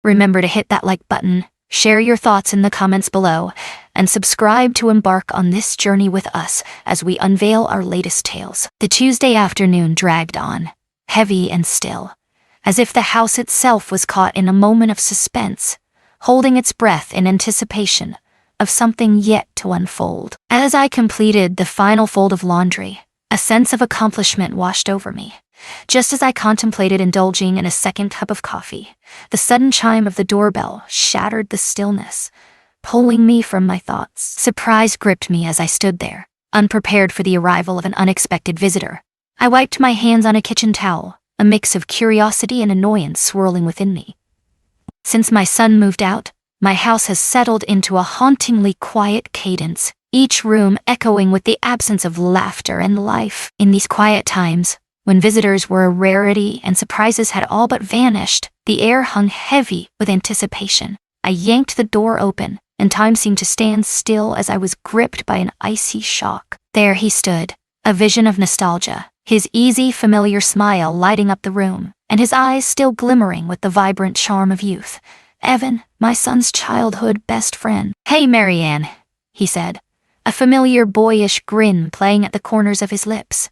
Remember to hit that like button, share your thoughts in the comments below, and subscribe to embark on this journey with us as we unveil our latest tales. The Tuesday afternoon dragged on, heavy and still, as if the house itself was caught in a moment of suspense, holding its breath in anticipation of something yet to unfold. As I completed the final fold of laundry, a sense of accomplishment washed over me. Just as I contemplated indulging in a second cup of coffee, the sudden chime of the doorbell shattered the stillness, pulling me from my thoughts. Surprise gripped me as I stood there, unprepared for the arrival of an unexpected visitor. I wiped my hands on a kitchen towel, a mix of curiosity and annoyance swirling within me. Since my son moved out, my house has settled into a hauntingly quiet cadence, each room echoing with the absence of laughter and life. In these quiet times, when visitors were a rarity and surprises had all but vanished, the air hung heavy with anticipation. I yanked the door open, and time seemed to stand still as I was gripped by an icy shock. There he stood, a vision of nostalgia, his easy, familiar smile lighting up the room, and his eyes still glimmering with the vibrant charm of youth. Evan, my son's childhood best friend. "Hey, Marianne," he said, a familiar boyish grin playing at the corners of his lips.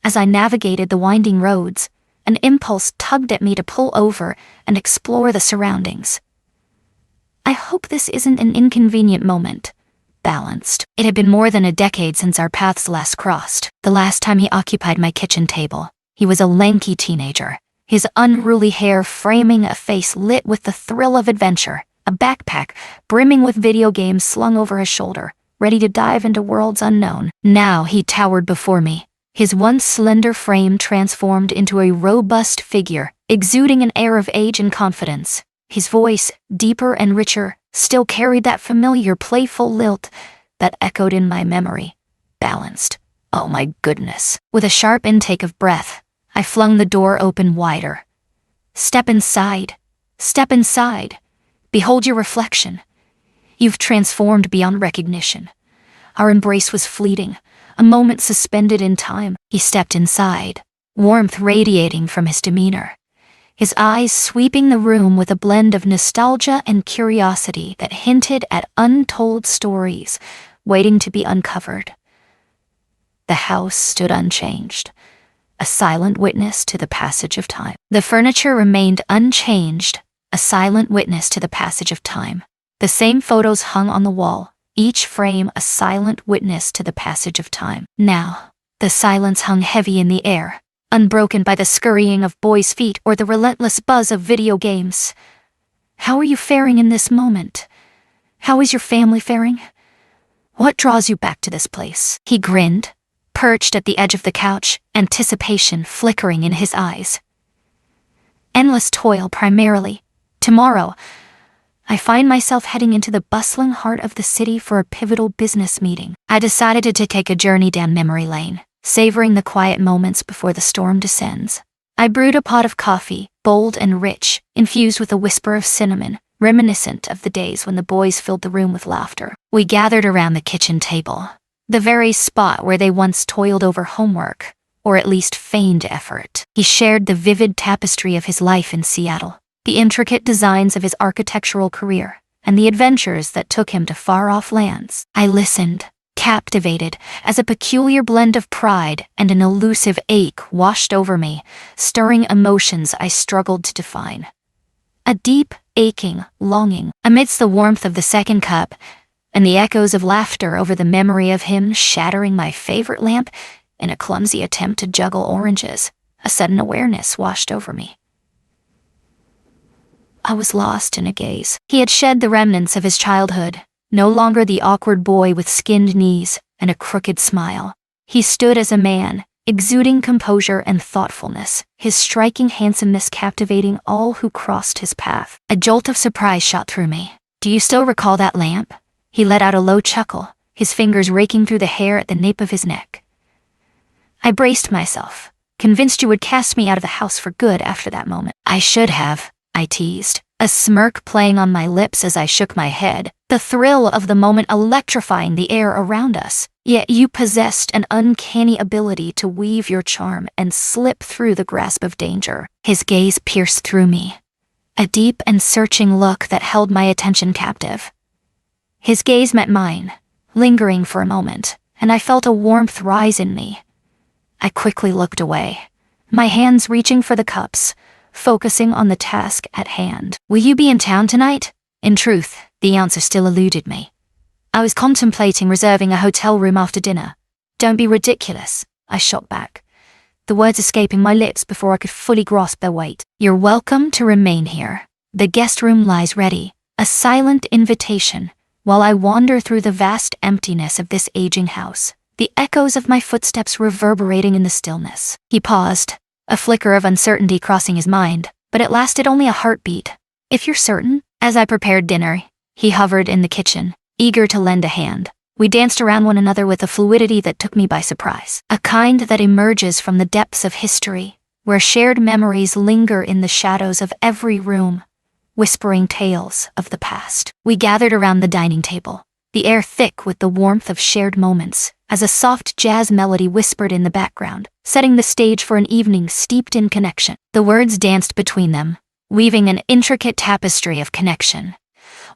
As I navigated the winding roads, an impulse tugged at me to pull over and explore the surroundings. I hope this isn't an inconvenient moment. Balanced. It had been more than a decade since our paths last crossed. The last time he occupied my kitchen table, he was a lanky teenager, his unruly hair framing a face lit with the thrill of adventure, a backpack brimming with video games slung over his shoulder, ready to dive into worlds unknown. Now he towered before me, his once slender frame transformed into a robust figure, exuding an air of age and confidence. His voice, deeper and richer, still carried that familiar playful lilt that echoed in my memory. Balanced. Oh my goodness. With a sharp intake of breath, I flung the door open wider. Step inside. Step inside. Behold your reflection. You've transformed beyond recognition. Our embrace was fleeting, a moment suspended in time. He stepped inside, warmth radiating from his demeanor, his eyes sweeping the room with a blend of nostalgia and curiosity that hinted at untold stories waiting to be uncovered. The house stood unchanged, a silent witness to the passage of time. The furniture remained unchanged, a silent witness to the passage of time. The same photos hung on the wall, each frame a silent witness to the passage of time. Now, the silence hung heavy in the air, unbroken by the scurrying of boys' feet or the relentless buzz of video games. How are you faring in this moment? How is your family faring? What draws you back to this place? He grinned, perched at the edge of the couch, anticipation flickering in his eyes. Endless toil primarily. Tomorrow, I find myself heading into the bustling heart of the city for a pivotal business meeting. I decided to take a journey down memory lane, savoring the quiet moments before the storm descends. I brewed a pot of coffee, bold and rich, infused with a whisper of cinnamon, reminiscent of the days when the boys filled the room with laughter. We gathered around the kitchen table, the very spot where they once toiled over homework, or at least feigned effort. He shared the vivid tapestry of his life in Seattle, the intricate designs of his architectural career, and the adventures that took him to far-off lands. I listened, captivated, as a peculiar blend of pride and an elusive ache washed over me, stirring emotions I struggled to define. A deep, aching longing. Amidst the warmth of the second cup, and the echoes of laughter over the memory of him shattering my favorite lamp in a clumsy attempt to juggle oranges, a sudden awareness washed over me. I was lost in a gaze. He had shed the remnants of his childhood, no longer the awkward boy with skinned knees and a crooked smile. He stood as a man, exuding composure and thoughtfulness, his striking handsomeness captivating all who crossed his path. A jolt of surprise shot through me. "Do you still recall that lamp?" He let out a low chuckle, his fingers raking through the hair at the nape of his neck. I braced myself, convinced you would cast me out of the house for good after that moment. "I should have," I teased, a smirk playing on my lips as I shook my head, the thrill of the moment electrifying the air around us. "Yet you possessed an uncanny ability to weave your charm and slip through the grasp of danger." His gaze pierced through me, a deep and searching look that held my attention captive. His gaze met mine, lingering for a moment, and I felt a warmth rise in me. I quickly looked away, my hands reaching for the cups, focusing on the task at hand. "Will you be in town tonight?" In truth, the answer still eluded me. I was contemplating reserving a hotel room after dinner. "Don't be ridiculous," I shot back, the words escaping my lips before I could fully grasp their weight. "You're welcome to remain here. The guest room lies ready," a silent invitation, while I wander through the vast emptiness of this aging house, the echoes of my footsteps reverberating in the stillness. He paused, a flicker of uncertainty crossing his mind, but it lasted only a heartbeat. "If you're certain." As I prepared dinner, he hovered in the kitchen, eager to lend a hand. We danced around one another with a fluidity that took me by surprise, a kind that emerges from the depths of history, where shared memories linger in the shadows of every room, whispering tales of the past. We gathered around the dining table, the air thick with the warmth of shared moments, as a soft jazz melody whispered in the background, setting the stage for an evening steeped in connection. The words danced between them, weaving an intricate tapestry of connection.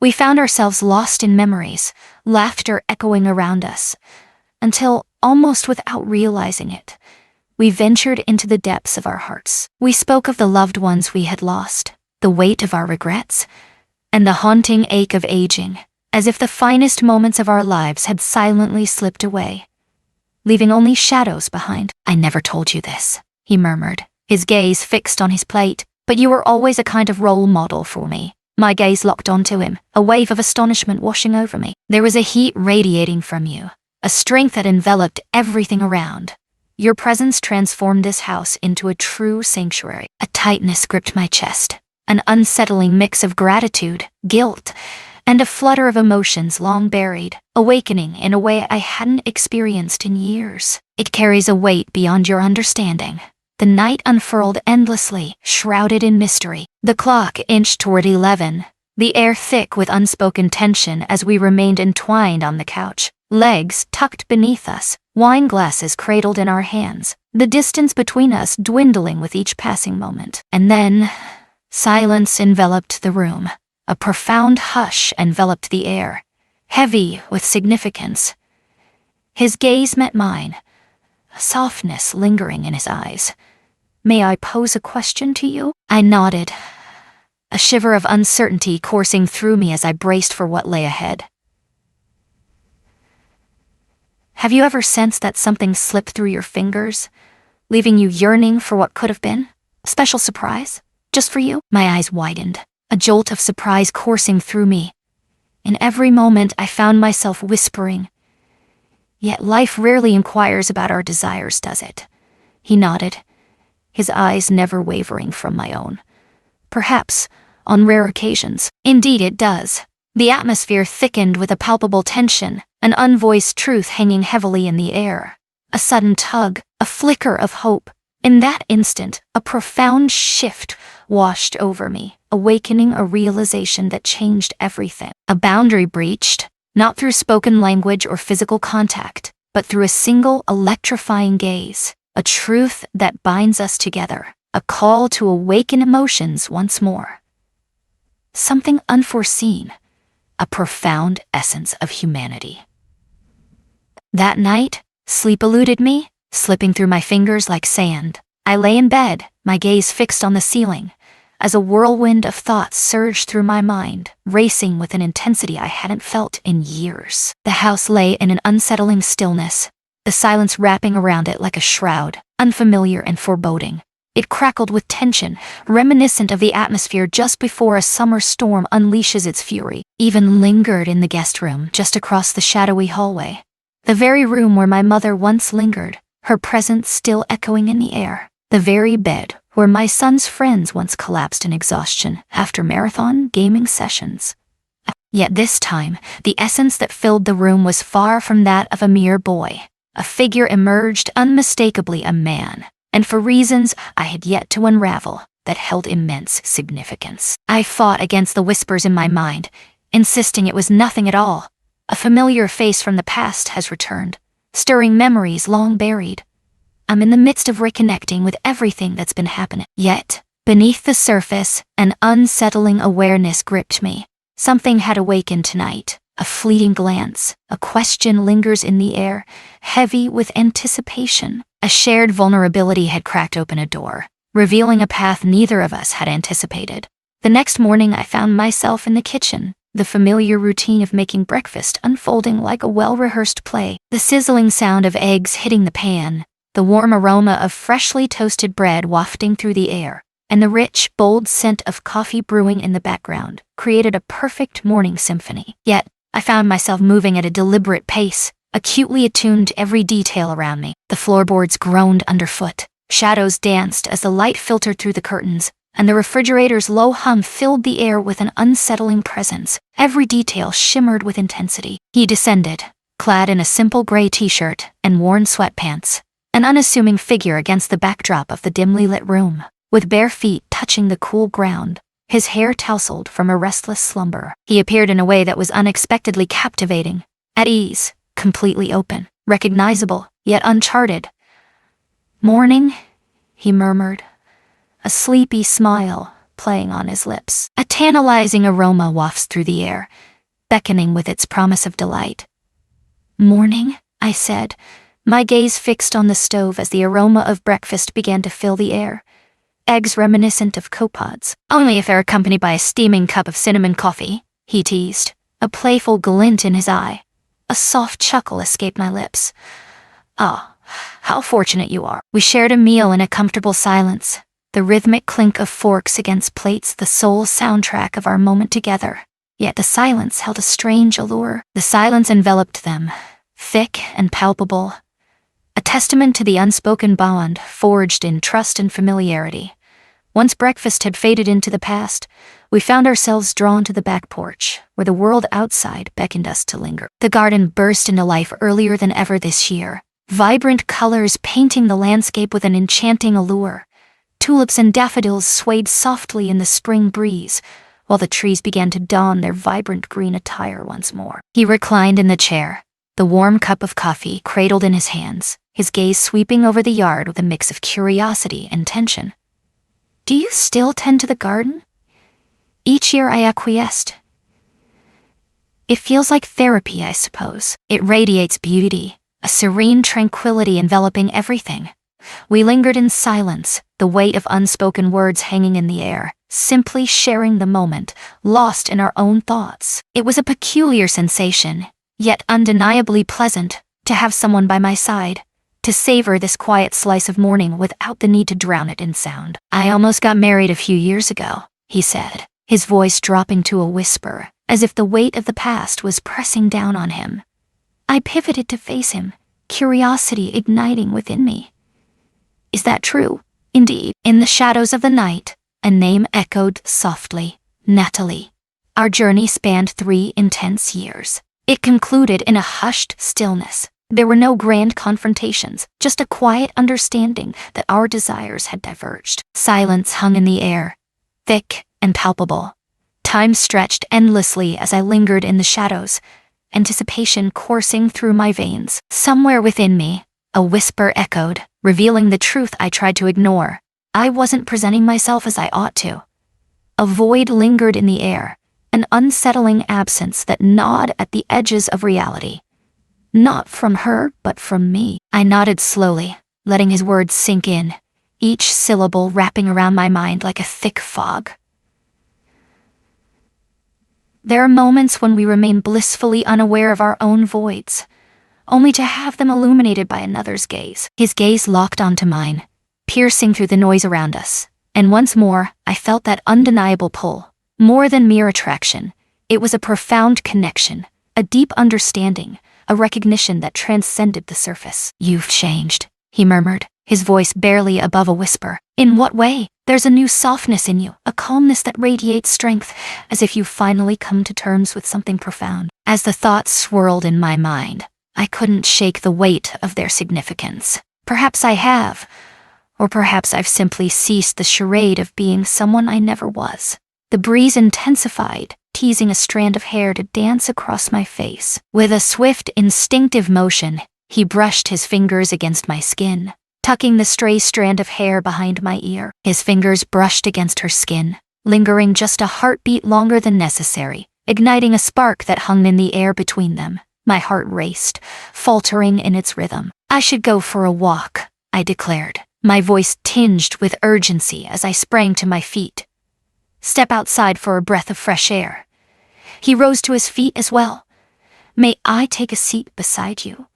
We found ourselves lost in memories, laughter echoing around us, until, almost without realizing it, we ventured into the depths of our hearts. We spoke of the loved ones we had lost, the weight of our regrets, and the haunting ache of aging, as if the finest moments of our lives had silently slipped away, leaving only shadows behind. "I never told you this," he murmured, his gaze fixed on his plate, "but you were always a kind of role model for me." My gaze locked onto him, a wave of astonishment washing over me. "There was a heat radiating from you, a strength that enveloped everything around. Your presence transformed this house into a true sanctuary." A tightness gripped my chest, an unsettling mix of gratitude, guilt, and a flutter of emotions long buried, awakening in a way I hadn't experienced in years. "It carries a weight beyond your understanding." The night unfurled endlessly, shrouded in mystery. The clock inched toward 11, the air thick with unspoken tension as we remained entwined on the couch, legs tucked beneath us, wine glasses cradled in our hands, the distance between us dwindling with each passing moment. And then, silence enveloped the room. A profound hush enveloped the air, heavy with significance. His gaze met mine, a softness lingering in his eyes. "May I pose a question to you?" I nodded, a shiver of uncertainty coursing through me as I braced for what lay ahead. "Have you ever sensed that something slipped through your fingers, leaving you yearning for what could have been? A special surprise? Just for you?" My eyes widened, a jolt of surprise coursing through me. In every moment I found myself whispering, "Yet life rarely inquires about our desires, does it?" He nodded, his eyes never wavering from my own. "Perhaps, on rare occasions." "Indeed it does." The atmosphere thickened with a palpable tension, an unvoiced truth hanging heavily in the air. A sudden tug, a flicker of hope. In that instant, a profound shift washed over me, awakening a realization that changed everything. A boundary breached, not through spoken language or physical contact, but through a single electrifying gaze. A truth that binds us together, a call to awaken emotions once more. Something unforeseen, a profound essence of humanity. That night, sleep eluded me, slipping through my fingers like sand. I lay in bed, my gaze fixed on the ceiling, as a whirlwind of thoughts surged through my mind, racing with an intensity I hadn't felt in years. The house lay in an unsettling stillness, the silence wrapping around it like a shroud, unfamiliar and foreboding. It crackled with tension, reminiscent of the atmosphere just before a summer storm unleashes its fury. Even lingered in the guest room just across the shadowy hallway, the very room where my mother once lingered, her presence still echoing in the air. The very bed where my son's friends once collapsed in exhaustion after marathon gaming sessions. Yet this time, the essence that filled the room was far from that of a mere boy. A figure emerged, unmistakably a man, and for reasons I had yet to unravel, that held immense significance. I fought against the whispers in my mind, insisting it was nothing at all. A familiar face from the past has returned, stirring memories long buried. I'm in the midst of reconnecting with everything that's been happening. Yet, Beneath the surface, an unsettling awareness gripped me. Something had awakened tonight. A fleeting glance, a question lingers in the air, heavy with anticipation. A shared vulnerability had cracked open a door, revealing a path neither of us had anticipated. The next morning I found myself in the kitchen, the familiar routine of making breakfast unfolding like a well-rehearsed play. The sizzling sound of eggs hitting the pan, the warm aroma of freshly toasted bread wafting through the air, and the rich, bold scent of coffee brewing in the background created a perfect morning symphony. Yet, I found myself moving at a deliberate pace, acutely attuned to every detail around me. The floorboards groaned underfoot, shadows danced as the light filtered through the curtains, and the refrigerator's low hum filled the air with an unsettling presence. Every detail shimmered with intensity. He descended, clad in a simple gray t-shirt and worn sweatpants, an unassuming figure against the backdrop of the dimly lit room, with bare feet touching the cool ground, his hair tousled from a restless slumber. He appeared in a way that was unexpectedly captivating, at ease, completely open, recognizable, yet uncharted. "Morning," he murmured, a sleepy smile playing on his lips. A tantalizing aroma wafts through the air, beckoning with its promise of delight. "Morning," I said, my gaze fixed on the stove as the aroma of breakfast began to fill the air. Eggs reminiscent of copepods. "Only if they're accompanied by a steaming cup of cinnamon coffee," he teased, a playful glint in his eye. A soft chuckle escaped my lips. "Ah, how fortunate you are." We shared a meal in a comfortable silence, the rhythmic clink of forks against plates the sole soundtrack of our moment together. Yet the silence held a strange allure. The silence enveloped them, thick and palpable, a testament to the unspoken bond forged in trust and familiarity. Once breakfast had faded into the past, we found ourselves drawn to the back porch, where the world outside beckoned us to linger. The garden burst into life earlier than ever this year, vibrant colors painting the landscape with an enchanting allure. Tulips and daffodils swayed softly in the spring breeze, while the trees began to don their vibrant green attire once more. He reclined in the chair, the warm cup of coffee cradled in his hands, his gaze sweeping over the yard with a mix of curiosity and tension. "Do you still tend to the garden?" Each year I acquiesced. "It feels like therapy, I suppose. It radiates beauty, a serene tranquility enveloping everything." We lingered in silence, the weight of unspoken words hanging in the air, simply sharing the moment, lost in our own thoughts. It was a peculiar sensation, yet undeniably pleasant, to have someone by my side, to savor this quiet slice of morning without the need to drown it in sound. "I almost got married a few years ago," he said, his voice dropping to a whisper, as if the weight of the past was pressing down on him. I pivoted to face him, curiosity igniting within me. "Is that true?" "Indeed." In the shadows of the night, a name echoed softly. "Natalie." Our journey spanned 3 intense years. It concluded in a hushed stillness. There were no grand confrontations, just a quiet understanding that our desires had diverged. Silence hung in the air, thick and palpable. Time stretched endlessly as I lingered in the shadows, anticipation coursing through my veins. Somewhere within me, a whisper echoed, revealing the truth I tried to ignore. I wasn't presenting myself as I ought to. A void lingered in the air, an unsettling absence that gnawed at the edges of reality. Not from her, but from me. I nodded slowly, letting his words sink in, each syllable wrapping around my mind like a thick fog. There are moments when we remain blissfully unaware of our own voids, only to have them illuminated by another's gaze. His gaze locked onto mine, piercing through the noise around us, and once more I felt that undeniable pull. More than mere attraction, it was a profound connection, a deep understanding, a recognition that transcended the surface. "You've changed," he murmured, his voice barely above a whisper. "In what way?" "There's a new softness in you, a calmness that radiates strength, as if you've finally come to terms with something profound." As the thoughts swirled in my mind, I couldn't shake the weight of their significance. Perhaps I have, or perhaps I've simply ceased the charade of being someone I never was. The breeze intensified, teasing a strand of hair to dance across my face. With a swift, instinctive motion, he brushed his fingers against my skin, tucking the stray strand of hair behind my ear. His fingers brushed against her skin, lingering just a heartbeat longer than necessary, igniting a spark that hung in the air between them. My heart raced, faltering in its rhythm. "I should go for a walk," I declared, my voice tinged with urgency as I sprang to my feet. "Step outside for a breath of fresh air." He rose to his feet as well. "May I take a seat beside you?"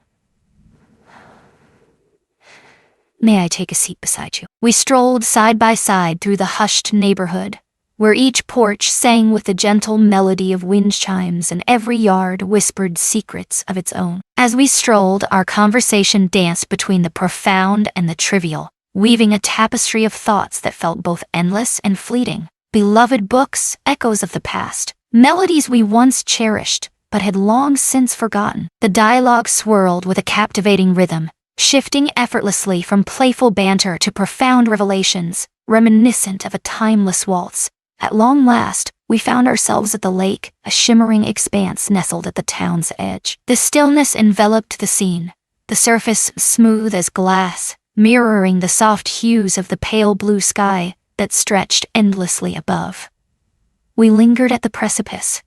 "May I take a seat beside you?" We strolled side by side through the hushed neighborhood, where each porch sang with the gentle melody of wind chimes and every yard whispered secrets of its own. As we strolled, our conversation danced between the profound and the trivial, weaving a tapestry of thoughts that felt both endless and fleeting. Beloved books, echoes of the past, melodies we once cherished but had long since forgotten. The dialogue swirled with a captivating rhythm, shifting effortlessly from playful banter to profound revelations, reminiscent of a timeless waltz. At long last, we found ourselves at the lake, a shimmering expanse nestled at the town's edge. The stillness enveloped the scene, the surface smooth as glass, mirroring the soft hues of the pale blue sky that stretched endlessly above. We lingered at the precipice,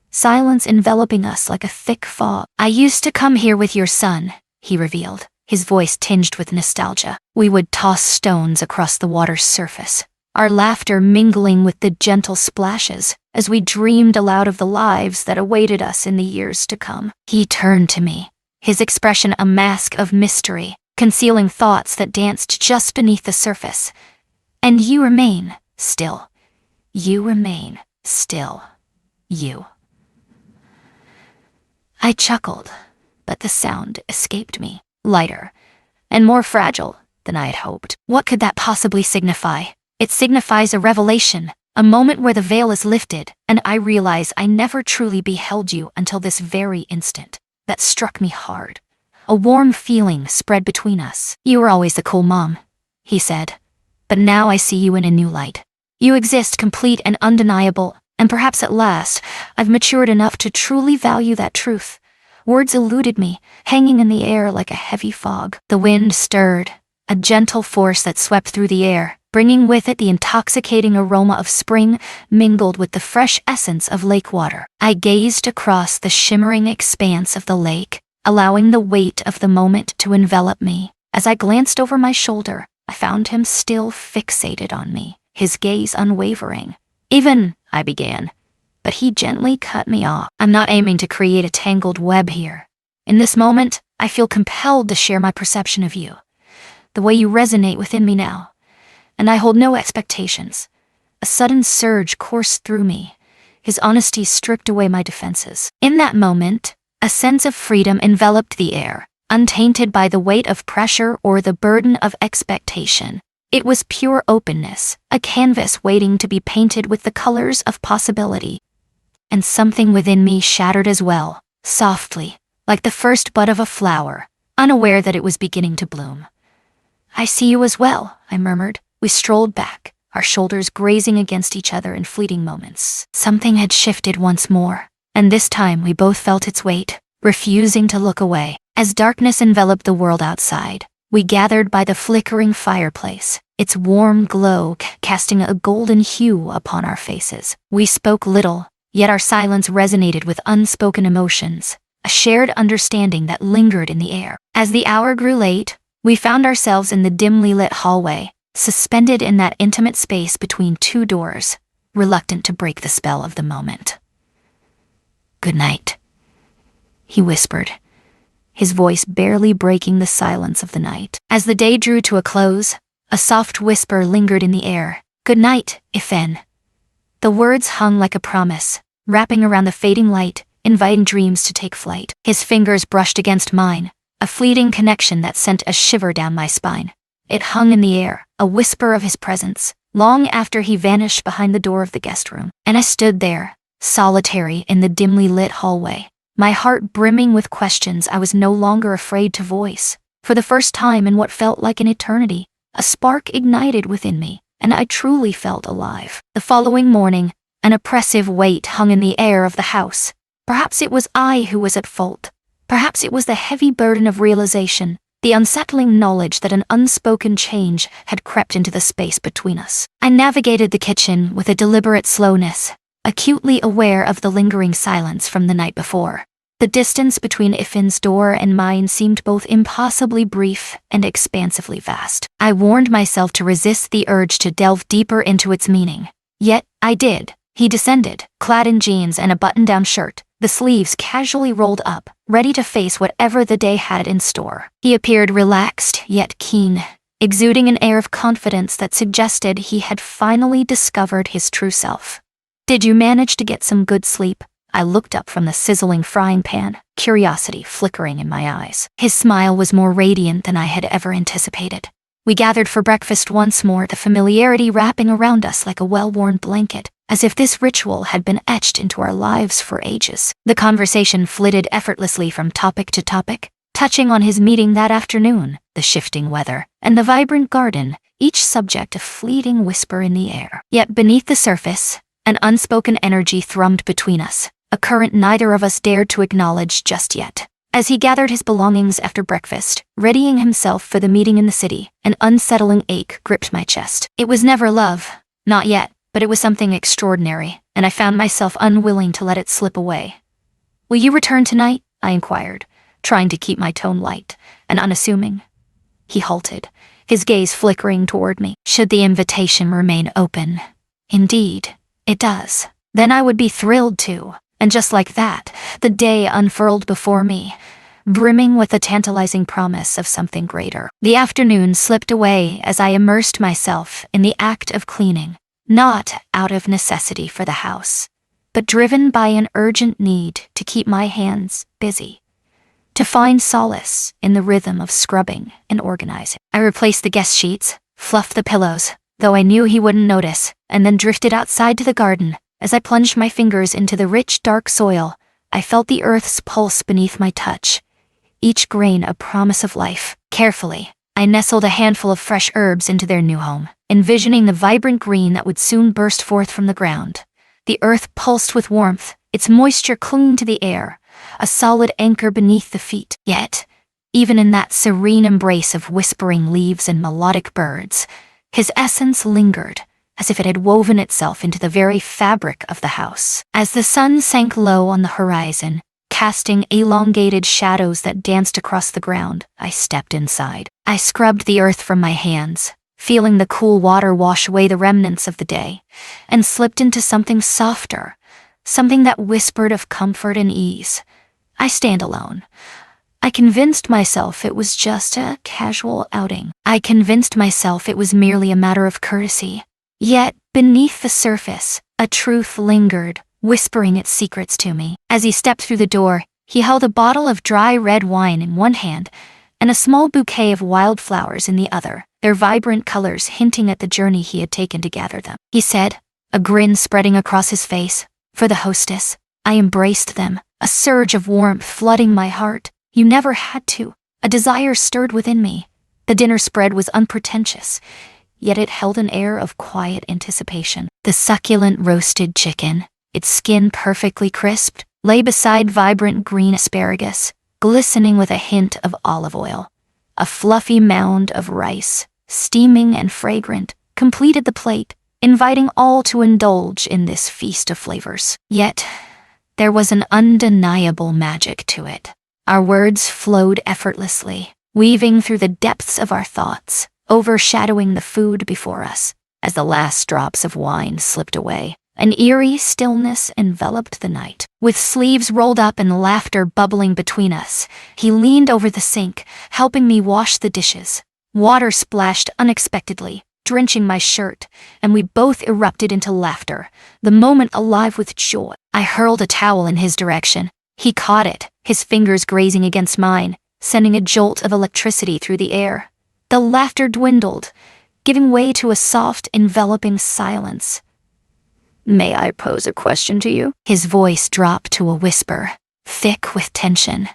silence enveloping us like a thick fog. "I used to come here with your son," he revealed, his voice tinged with nostalgia. "We would toss stones across the water's surface, our laughter mingling with the gentle splashes as we dreamed aloud of the lives that awaited us in the years to come." He turned to me, his expression a mask of mystery, concealing thoughts that danced just beneath the surface. "And you remain still. You remain still. You." I chuckled, but the sound escaped me, lighter and more fragile than I had hoped. What could that possibly signify? It signifies a revelation, a moment where the veil is lifted, and I realize I never truly beheld you until this very instant. That struck me hard. A warm feeling spread between us. "You were always the cool mom," he said, "but now I see you in a new light. You exist complete and undeniable, and perhaps at last, I've matured enough to truly value that truth." Words eluded me, hanging in the air like a heavy fog. The wind stirred, a gentle force that swept through the air, bringing with it the intoxicating aroma of spring mingled with the fresh essence of lake water. I gazed across the shimmering expanse of the lake, allowing the weight of the moment to envelop me. As I glanced over my shoulder, I found him still fixated on me, his gaze unwavering. I began, but he gently cut me off. "I'm not aiming to create a tangled web here. In this moment, I feel compelled to share my perception of you, the way you resonate within me now, and I hold no expectations." A sudden surge coursed through me, his honesty stripped away my defenses. In that moment, a sense of freedom enveloped the air, untainted by the weight of pressure or the burden of expectation. It was pure openness, a canvas waiting to be painted with the colors of possibility. And something within me shattered as well, softly, like the first bud of a flower, unaware that it was beginning to bloom. "I see you as well," I murmured. We strolled back, our shoulders grazing against each other in fleeting moments. Something had shifted once more, and this time we both felt its weight, refusing to look away. As darkness enveloped the world outside, we gathered by the flickering fireplace, its warm glow casting a golden hue upon our faces. We spoke little, yet our silence resonated with unspoken emotions, a shared understanding that lingered in the air. As the hour grew late, we found ourselves in the dimly lit hallway, suspended in that intimate space between two doors, reluctant to break the spell of the moment. "Good night," he whispered, his voice barely breaking the silence of the night. As the day drew to a close, a soft whisper lingered in the air. "Good night, Ifen." The words hung like a promise, wrapping around the fading light, inviting dreams to take flight. His fingers brushed against mine, a fleeting connection that sent a shiver down my spine. It hung in the air, a whisper of his presence, long after he vanished behind the door of the guest room. And I stood there, solitary in the dimly lit hallway, my heart brimming with questions I was no longer afraid to voice. For the first time in what felt like an eternity, a spark ignited within me, and I truly felt alive. The following morning, an oppressive weight hung in the air of the house. Perhaps it was I who was at fault. Perhaps it was the heavy burden of realization the unsettling knowledge that an unspoken change had crept into the space between us. I navigated the kitchen with a deliberate slowness, acutely aware of the lingering silence from the night before. The distance between Ifin's door and mine seemed both impossibly brief and expansively vast. I warned myself to resist the urge to delve deeper into its meaning. Yet, I did. He descended, clad in jeans and a button-down shirt, the sleeves casually rolled up, ready to face whatever the day had in store. He appeared relaxed, yet keen, exuding an air of confidence that suggested he had finally discovered his true self. "Did you manage to get some good sleep?" I looked up from the sizzling frying pan, curiosity flickering in my eyes. His smile was more radiant than I had ever anticipated. We gathered for breakfast once more, the familiarity wrapping around us like a well-worn blanket, as if this ritual had been etched into our lives for ages. The conversation flitted effortlessly from topic to topic, touching on his meeting that afternoon, the shifting weather, and the vibrant garden, each subject a fleeting whisper in the air. Yet beneath the surface, an unspoken energy thrummed between us, a current neither of us dared to acknowledge just yet. As he gathered his belongings after breakfast, readying himself for the meeting in the city, an unsettling ache gripped my chest. It was never love, not yet, but it was something extraordinary, and I found myself unwilling to let it slip away. "Will you return tonight?" I inquired, trying to keep my tone light and unassuming. He halted, his gaze flickering toward me. "Should the invitation remain open?" "Indeed, it does. Then I would be thrilled to." And just like that, the day unfurled before me, brimming with the tantalizing promise of something greater. The afternoon slipped away as I immersed myself in the act of cleaning, not out of necessity for the house, but driven by an urgent need to keep my hands busy, to find solace in the rhythm of scrubbing and organizing. I replaced the guest sheets, fluffed the pillows, though I knew he wouldn't notice, and then drifted outside to the garden. As I plunged my fingers into the rich, dark soil, I felt the earth's pulse beneath my touch, each grain a promise of life. Carefully, I nestled a handful of fresh herbs into their new home, envisioning the vibrant green that would soon burst forth from the ground. The earth pulsed with warmth, its moisture clinging to the air, a solid anchor beneath the feet. Yet, even in that serene embrace of whispering leaves and melodic birds, his essence lingered, as if it had woven itself into the very fabric of the house. As the sun sank low on the horizon, casting elongated shadows that danced across the ground, I stepped inside. I scrubbed the earth from my hands, feeling the cool water wash away the remnants of the day, and slipped into something softer, something that whispered of comfort and ease. I stand alone. I convinced myself it was just a casual outing. I convinced myself it was merely a matter of courtesy. Yet, beneath the surface, a truth lingered, whispering its secrets to me. As he stepped through the door, he held a bottle of dry red wine in one hand and a small bouquet of wildflowers in the other, their vibrant colors hinting at the journey he had taken to gather them. He said, a grin spreading across his face, "For the hostess." I embraced them, a surge of warmth flooding my heart. "You never had to." A desire stirred within me. The dinner spread was unpretentious, yet it held an air of quiet anticipation. The succulent roasted chicken, its skin perfectly crisped, lay beside vibrant green asparagus, glistening with a hint of olive oil. A fluffy mound of rice, steaming and fragrant, completed the plate, inviting all to indulge in this feast of flavors. Yet, there was an undeniable magic to it. Our words flowed effortlessly, weaving through the depths of our thoughts, overshadowing the food before us. As the last drops of wine slipped away, an eerie stillness enveloped the night. With sleeves rolled up and laughter bubbling between us, he leaned over the sink, helping me wash the dishes. Water splashed unexpectedly, drenching my shirt, and we both erupted into laughter, the moment alive with joy. I hurled a towel in his direction. He caught it, his fingers grazing against mine, sending a jolt of electricity through the air. The laughter dwindled, giving way to a soft, enveloping silence. "May I pose a question to you?" His voice dropped to a whisper, thick with tension.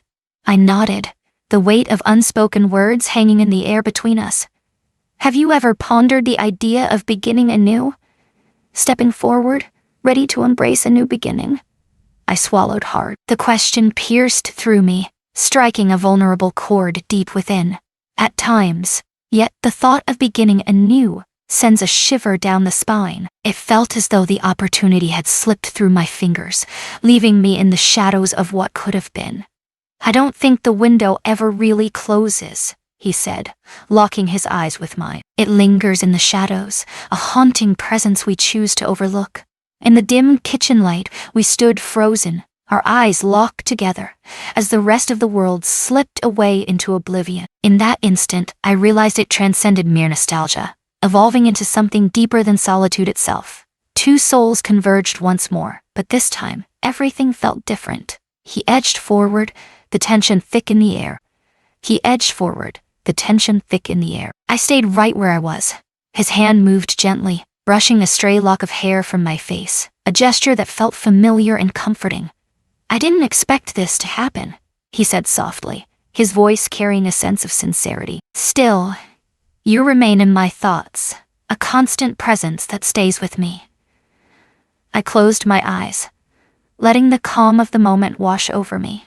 I nodded, the weight of unspoken words hanging in the air between us. "Have you ever pondered the idea of beginning anew? Stepping forward, ready to embrace a new beginning?" I swallowed hard. The question pierced through me, striking a vulnerable chord deep within. at times, yet the thought of beginning anew sends a shiver down the spine. It felt as though the opportunity had slipped through my fingers, leaving me in the shadows of what could have been. "I don't think the window ever really closes," he said, locking his eyes with mine. "It lingers in the shadows, a haunting presence we choose to overlook." In the dim kitchen light, we stood frozen, our eyes locked together, as the rest of the world slipped away into oblivion. In that instant, I realized it transcended mere nostalgia, evolving into something deeper than solitude itself. Two souls converged once more, but this time, everything felt different. He edged forward, the tension thick in the air. I stayed right where I was. His hand moved gently, brushing a stray lock of hair from my face, a gesture that felt familiar and comforting. "I didn't expect this to happen," he said softly, his voice carrying a sense of sincerity. "Still, you remain in my thoughts, a constant presence that stays with me." I closed my eyes, letting the calm of the moment wash over me.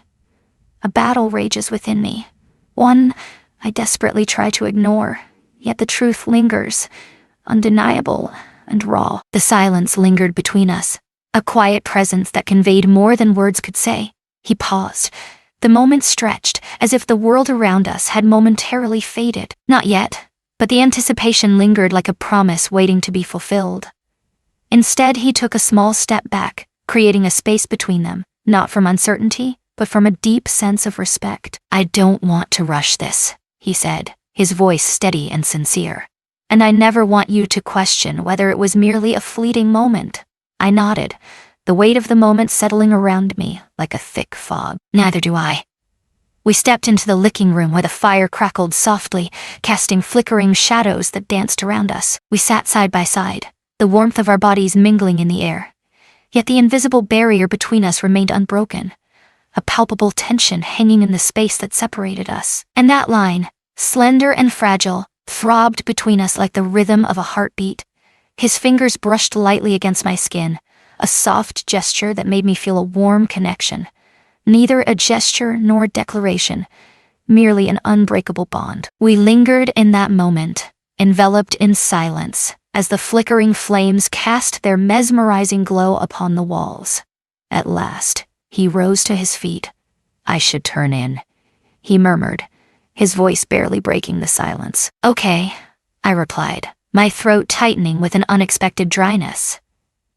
A battle rages within me, one I desperately try to ignore, yet the truth lingers, undeniable and raw. The silence lingered between us, a quiet presence that conveyed more than words could say. He paused. The moment stretched, as if the world around us had momentarily faded. Not yet, but the anticipation lingered like a promise waiting to be fulfilled. Instead, he took a small step back, creating a space between them, not from uncertainty, but from a deep sense of respect. "I don't want to rush this," he said, his voice steady and sincere. "And I never want you to question whether it was merely a fleeting moment." I nodded, the weight of the moment settling around me like a thick fog. "Neither do I." We stepped into the licking room where the fire crackled softly, casting flickering shadows that danced around us. We sat side by side, the warmth of our bodies mingling in the air. Yet the invisible barrier between us remained unbroken, a palpable tension hanging in the space that separated us. And that line, slender and fragile, throbbed between us like the rhythm of a heartbeat. His fingers brushed lightly against my skin, a soft gesture that made me feel a warm connection. Neither a gesture nor a declaration, merely an unbreakable bond. We lingered in that moment, enveloped in silence, as the flickering flames cast their mesmerizing glow upon the walls. At last, he rose to his feet. "I should turn in," he murmured, his voice barely breaking the silence. "Okay," I replied, my throat tightening with an unexpected dryness.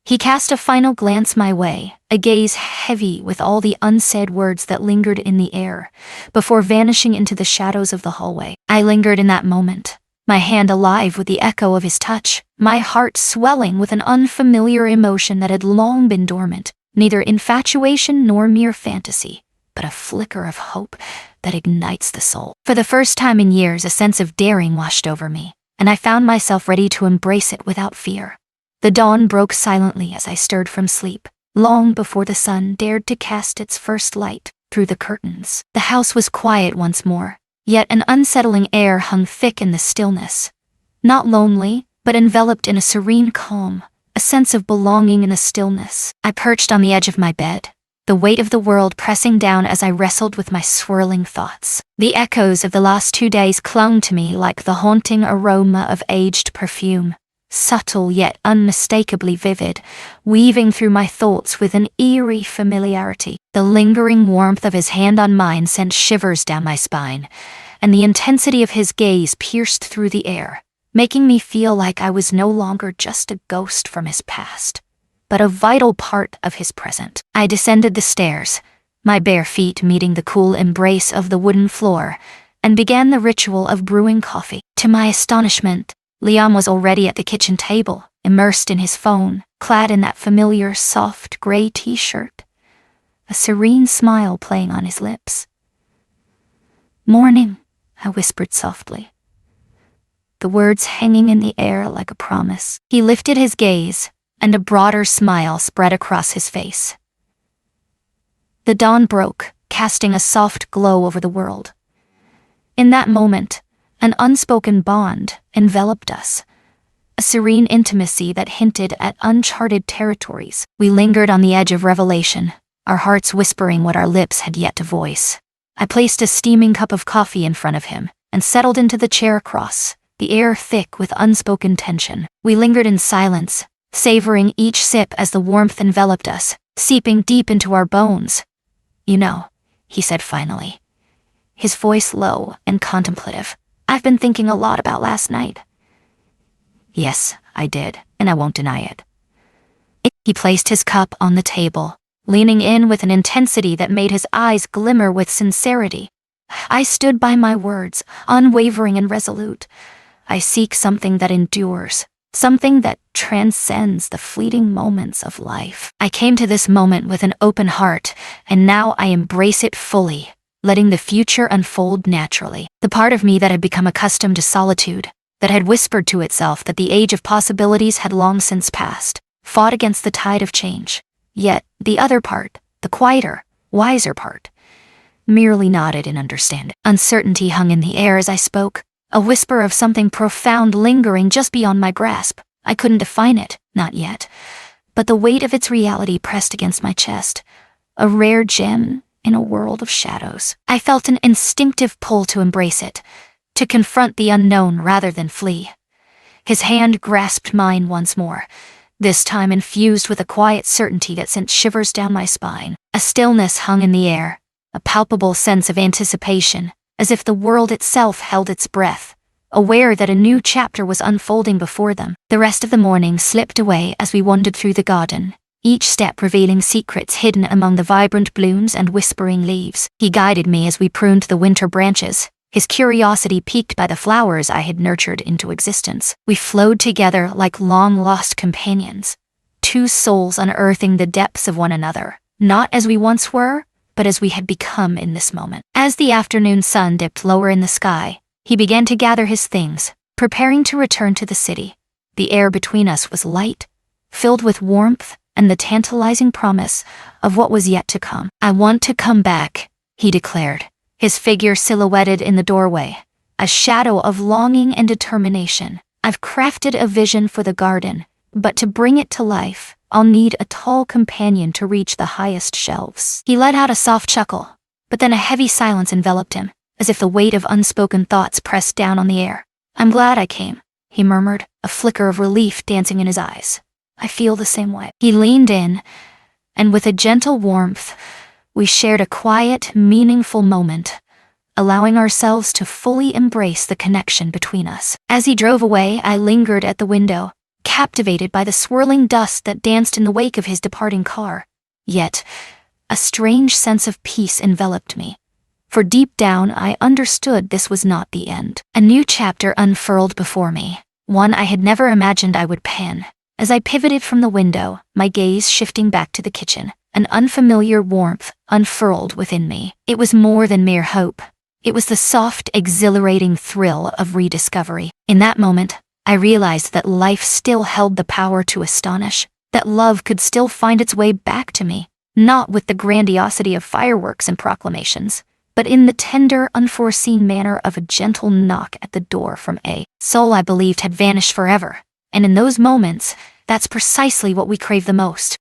He cast a final glance my way, a gaze heavy with all the unsaid words that lingered in the air, before vanishing into the shadows of the hallway. I lingered in that moment, my hand alive with the echo of his touch, my heart swelling with an unfamiliar emotion that had long been dormant, neither infatuation nor mere fantasy, but a flicker of hope that ignites the soul. For the first time in years, a sense of daring washed over me, and I found myself ready to embrace it without fear. The dawn broke silently as I stirred from sleep, long before the sun dared to cast its first light through the curtains. The house was quiet once more, yet an unsettling air hung thick in the stillness. Not lonely, but enveloped in a serene calm, a sense of belonging in the stillness. I perched on the edge of my bed, the weight of the world pressing down as I wrestled with my swirling thoughts. The echoes of the last 2 days clung to me like the haunting aroma of aged perfume, subtle yet unmistakably vivid, weaving through my thoughts with an eerie familiarity. The lingering warmth of his hand on mine sent shivers down my spine, and the intensity of his gaze pierced through the air, making me feel like I was no longer just a ghost from his past, but a vital part of his present. I descended the stairs, my bare feet meeting the cool embrace of the wooden floor, and began the ritual of brewing coffee. To my astonishment, Liam was already at the kitchen table, immersed in his phone, clad in that familiar soft gray t-shirt, a serene smile playing on his lips. "Morning," I whispered softly, the words hanging in the air like a promise. He lifted his gaze, and a broader smile spread across his face. The dawn broke, casting a soft glow over the world. In that moment, an unspoken bond enveloped us, a serene intimacy that hinted at uncharted territories. We lingered on the edge of revelation, our hearts whispering what our lips had yet to voice. I placed a steaming cup of coffee in front of him, and settled into the chair across, the air thick with unspoken tension. We lingered in silence, savoring each sip as the warmth enveloped us, seeping deep into our bones. "You know," he said finally, his voice low and contemplative, "I've been thinking a lot about last night." "Yes, I did, and I won't deny it." He placed his cup on the table, leaning in with an intensity that made his eyes glimmer with sincerity. I stood by my words, unwavering and resolute. I seek something that endures, something that transcends the fleeting moments of life. I came to this moment with an open heart, and now I embrace it fully, letting the future unfold naturally. The part of me that had become accustomed to solitude, that had whispered to itself that the age of possibilities had long since passed, fought against the tide of change. Yet, the other part, the quieter, wiser part, merely nodded in understanding. Uncertainty hung in the air as I spoke, a whisper of something profound lingering just beyond my grasp. I couldn't define it, not yet, but the weight of its reality pressed against my chest, a rare gem in a world of shadows. I felt an instinctive pull to embrace it, to confront the unknown rather than flee. His hand grasped mine once more, this time infused with a quiet certainty that sent shivers down my spine. A stillness hung in the air, a palpable sense of anticipation, as if the world itself held its breath, aware that a new chapter was unfolding before them. The rest of the morning slipped away as we wandered through the garden, each step revealing secrets hidden among the vibrant blooms and whispering leaves. He guided me as we pruned the winter branches, his curiosity piqued by the flowers I had nurtured into existence. We flowed together like long-lost companions, two souls unearthing the depths of one another, not as we once were, but as we had become in this moment. As the afternoon sun dipped lower in the sky, he began to gather his things, preparing to return to the city. The air between us was light, filled with warmth and the tantalizing promise of what was yet to come. "I want to come back," he declared, his figure silhouetted in the doorway, a shadow of longing and determination. "I've crafted a vision for the garden, but to bring it to life, I'll need a tall companion to reach the highest shelves." He let out a soft chuckle, but then a heavy silence enveloped him, as if the weight of unspoken thoughts pressed down on the air. "I'm glad I came," he murmured, a flicker of relief dancing in his eyes. "I feel the same way." He leaned in, and with a gentle warmth, we shared a quiet, meaningful moment, allowing ourselves to fully embrace the connection between us. As he drove away, I lingered at the window, captivated by the swirling dust that danced in the wake of his departing car. Yet, a strange sense of peace enveloped me, for deep down I understood this was not the end. A new chapter unfurled before me, one I had never imagined I would pen. As I pivoted from the window, my gaze shifting back to the kitchen, an unfamiliar warmth unfurled within me. It was more than mere hope. It was the soft, exhilarating thrill of rediscovery. In that moment, I realized that life still held the power to astonish, that love could still find its way back to me, not with the grandiosity of fireworks and proclamations, but in the tender, unforeseen manner of a gentle knock at the door from a soul I believed had vanished forever. And in those moments, that's precisely what we crave the most.